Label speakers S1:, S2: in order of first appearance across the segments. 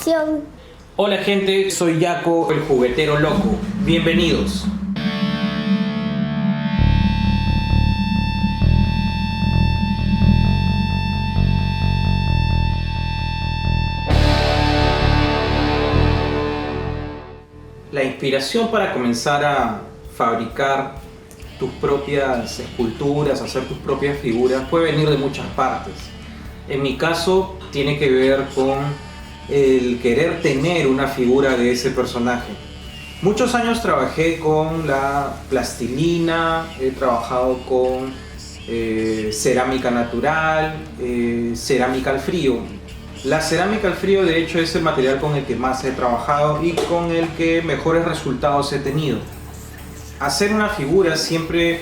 S1: acción.
S2: Hola gente, soy Yaco, el juguetero loco. Bienvenidos. La inspiración para comenzar a fabricar tus propias esculturas, hacer tus propias figuras, puede venir de muchas partes. En mi caso, tiene que ver con el querer tener una figura de ese personaje. Muchos años trabajé con la plastilina, he trabajado con cerámica natural, cerámica al frío. La cerámica al frío de hecho es el material con el que más he trabajado y con el que mejores resultados he tenido. Hacer una figura siempre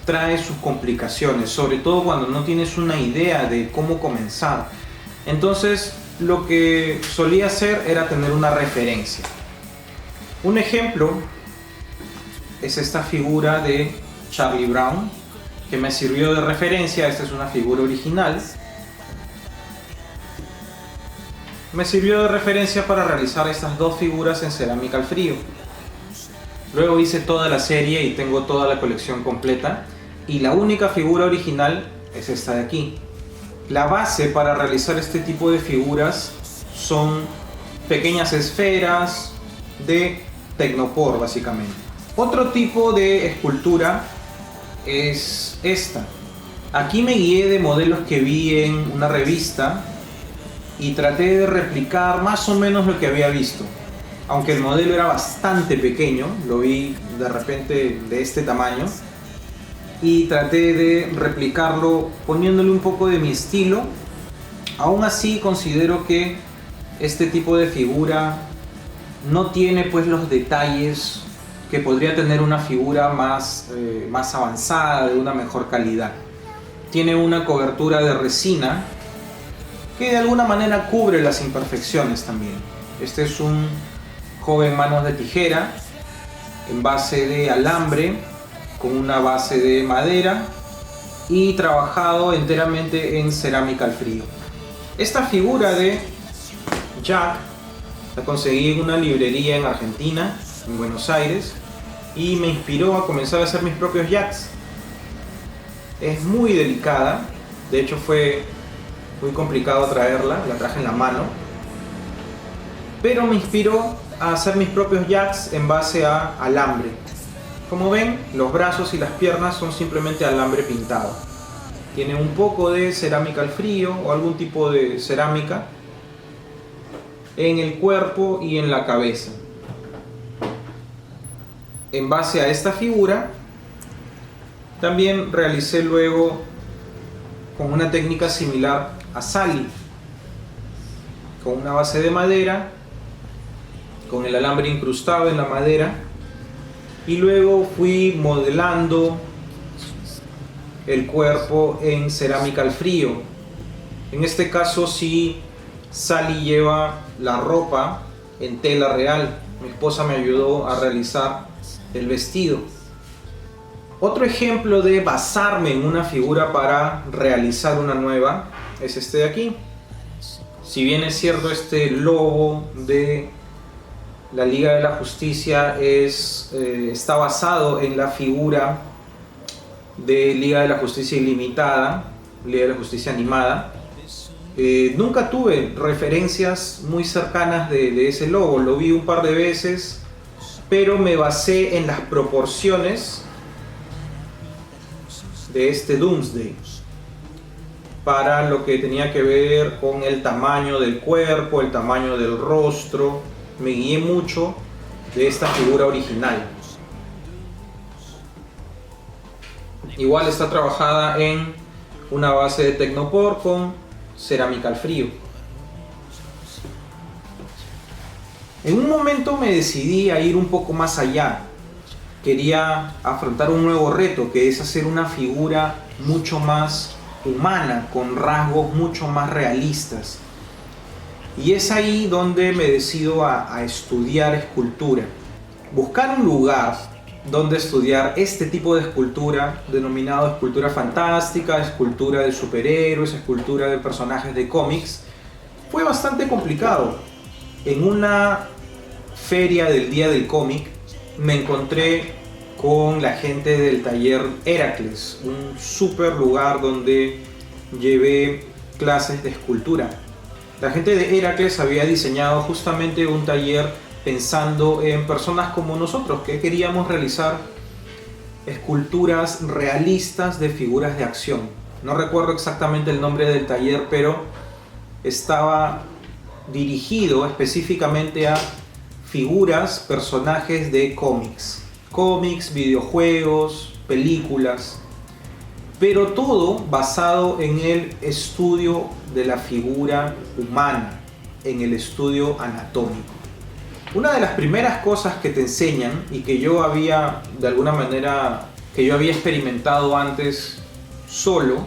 S2: trae sus complicaciones, sobre todo cuando no tienes una idea de cómo comenzar. Entonces lo que solía hacer era tener una referencia. Un ejemplo es esta figura de Charlie Brown que me sirvió de referencia. Esta es una figura original. Me sirvió de referencia para realizar estas dos figuras en cerámica al frío. Luego hice toda la serie y tengo toda la colección completa. Y la única figura original es esta de aquí. La base para realizar este tipo de figuras son pequeñas esferas de Tecnopor, básicamente. Otro tipo de escultura es esta. Aquí me guié de modelos que vi en una revista y traté de replicar más o menos lo que había visto. Aunque el modelo era bastante pequeño, lo vi de repente de este tamaño, y traté de replicarlo poniéndole un poco de mi estilo. Aún así considero que este tipo de figura no tiene pues los detalles que podría tener una figura más avanzada, de una mejor calidad. Tiene una cobertura de resina que de alguna manera cubre las imperfecciones también. Este es un joven manos de tijera en base de alambre con una base de madera y trabajado enteramente en cerámica al frío. Esta figura de Jack la conseguí en una librería en Argentina, en Buenos Aires, y me inspiró a comenzar a hacer mis propios Jacks. Es muy delicada, de hecho fue muy complicado traerla, la traje en la mano, pero me inspiró a hacer mis propios Jacks en base a alambre. Como ven, los brazos y las piernas son simplemente alambre pintado. Tiene un poco de cerámica al frío o algún tipo de cerámica en el cuerpo y en la cabeza. En base a esta figura, también realicé luego con una técnica similar a Sally, con una base de madera, con el alambre incrustado en la madera, y luego fui modelando el cuerpo en cerámica al frío. En este caso sí, Sally lleva la ropa en tela real. Mi esposa me ayudó a realizar el vestido. Otro ejemplo de basarme en una figura para realizar una nueva es este de aquí. Si bien es cierto, este logo de la Liga de la Justicia está basado en la figura de Liga de la Justicia Ilimitada, Liga de la Justicia Animada, nunca tuve referencias muy cercanas de ese logo. Lo vi un par de veces, pero me basé en las proporciones de este Doomsday para lo que tenía que ver con el tamaño del cuerpo, el tamaño del rostro. Me guié mucho de esta figura original. Igual está trabajada en una base de Tecnopor con cerámica al frío. En un momento me decidí a ir un poco más allá. Quería afrontar un nuevo reto, que es hacer una figura mucho más humana, con rasgos mucho más realistas. Y es ahí donde me decido a estudiar escultura. Buscar un lugar donde estudiar este tipo de escultura, denominado escultura fantástica, escultura de superhéroes, escultura de personajes de cómics, fue bastante complicado. En una feria del Día del Cómic me encontré con la gente del taller Heracles, un super lugar donde llevé clases de escultura. La gente de Heracles había diseñado justamente un taller pensando en personas como nosotros que queríamos realizar esculturas realistas de figuras de acción. No recuerdo exactamente el nombre del taller, pero estaba dirigido específicamente a figuras, personajes de cómics, videojuegos, películas, pero todo basado en el estudio de la figura humana, en el estudio anatómico. Una de las primeras cosas que te enseñan y que yo había, de alguna manera, que yo había experimentado antes solo,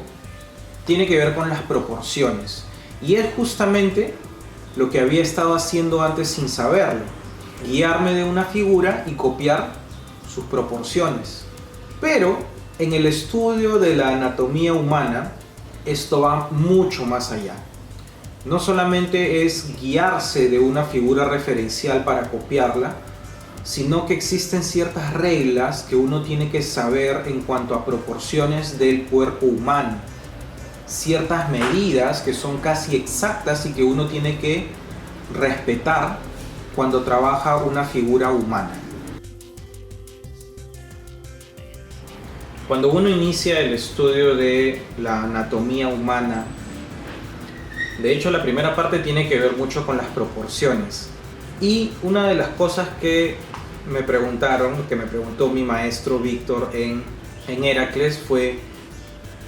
S2: tiene que ver con las proporciones. Y es justamente lo que había estado haciendo antes sin saberlo. Guiarme de una figura y copiar sus proporciones. Pero en el estudio de la anatomía humana, esto va mucho más allá. No solamente es guiarse de una figura referencial para copiarla, sino que existen ciertas reglas que uno tiene que saber en cuanto a proporciones del cuerpo humano. Ciertas medidas que son casi exactas y que uno tiene que respetar cuando trabaja una figura humana. Cuando uno inicia el estudio de la anatomía humana, de hecho la primera parte tiene que ver mucho con las proporciones. Y una de las cosas que me preguntó mi maestro Víctor en Heracles fue: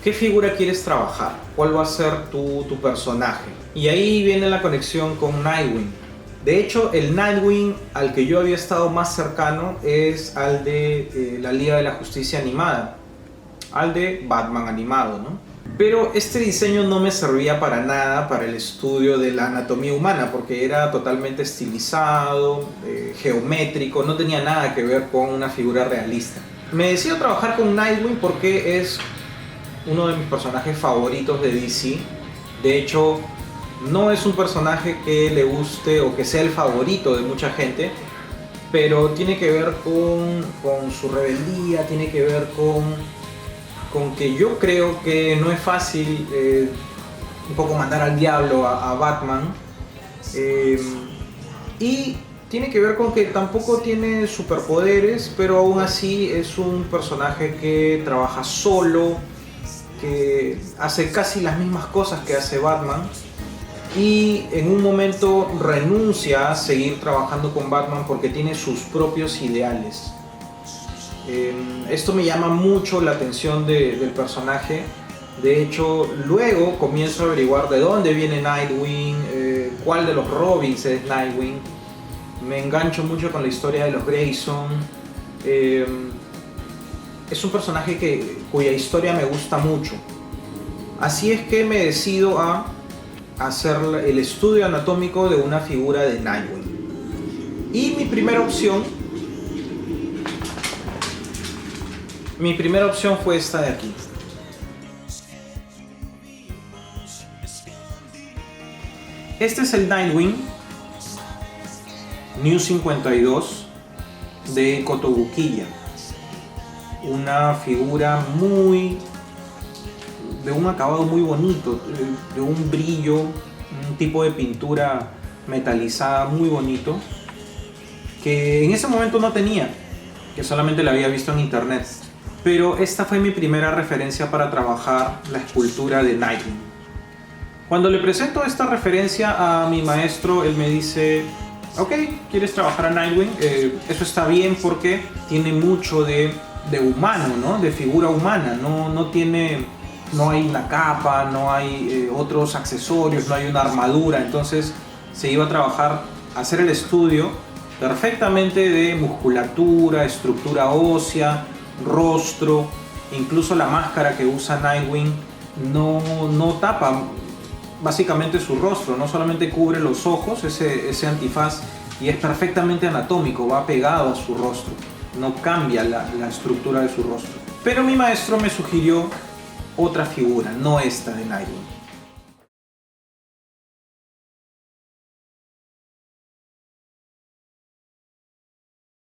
S2: ¿qué figura quieres trabajar? ¿Cuál va a ser tu personaje? Y ahí viene la conexión con Nightwing. De hecho, el Nightwing al que yo había estado más cercano es al de la Liga de la Justicia animada, al de Batman animado, ¿no? Pero este diseño no me servía para nada para el estudio de la anatomía humana, porque era totalmente estilizado, geométrico, no tenía nada que ver con una figura realista. Me decido trabajar con Nightwing porque es uno de mis personajes favoritos de DC. De hecho, no es un personaje que le guste o que sea el favorito de mucha gente, pero tiene que ver con su rebeldía, tiene que ver con que yo creo que no es fácil un poco mandar al diablo a Batman, y tiene que ver con que tampoco tiene superpoderes, pero aún así es un personaje que trabaja solo, que hace casi las mismas cosas que hace Batman, y en un momento renuncia a seguir trabajando con Batman porque tiene sus propios ideales. Esto me llama mucho la atención del personaje. De hecho, luego comienzo a averiguar de dónde viene Nightwing, cuál de los Robins es Nightwing. Me engancho mucho con la historia de los Grayson. Es un personaje cuya historia me gusta mucho. Así es que me decido a hacer el estudio anatómico de una figura de Nightwing. Y mi primera opción fue esta de aquí. Este es el Nightwing New 52 de Kotobukiya. Una figura de un acabado muy bonito, de un brillo, un tipo de pintura metalizada muy bonito, que en ese momento no tenía, que solamente la había visto en internet. Pero esta fue mi primera referencia para trabajar la escultura de Nightwing. Cuando le presento esta referencia a mi maestro, él me dice: ok, ¿quieres trabajar a Nightwing? Eso está bien porque tiene mucho de humano, ¿no? De figura humana. No hay una capa, no hay otros accesorios, no hay una armadura. Entonces se iba a trabajar, a hacer el estudio perfectamente de musculatura, estructura ósea, rostro. Incluso la máscara que usa Nightwing no tapa básicamente su rostro, no solamente cubre los ojos, ese antifaz, y es perfectamente anatómico, va pegado a su rostro, no cambia la estructura de su rostro. Pero mi maestro me sugirió otra figura, no esta de Nightwing.